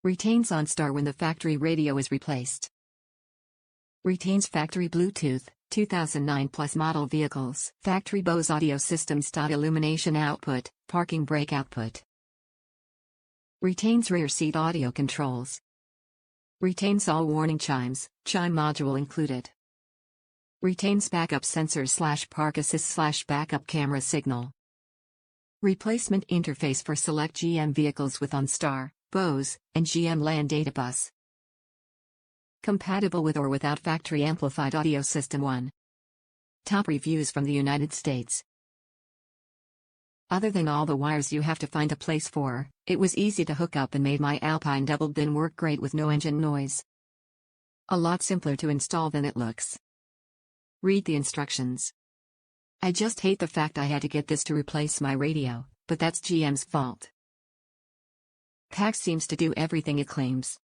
Retains Onstar when the factory radio is replaced. Retains factory Bluetooth, 2009 plus model vehicles. Factory Bose audio systems.Illumination output, parking brake output. Retains rear seat audio controls. Retains all warning chimes, chime module included. Retains backup sensors / park assist / backup camera signal. Replacement interface for select GM vehicles with Onstar, Bose, and GM LAN data bus. Compatible with or without factory amplified audio system 1. Top reviews from the United States. Other than all the wires you have to find a place for, it was easy to hook up and made my Alpine double bin work great with no engine noise. A lot simpler to install than it looks. Read the instructions. I just hate the fact I had to get this to replace my radio, but that's GM's fault. PAC seems to do everything it claims.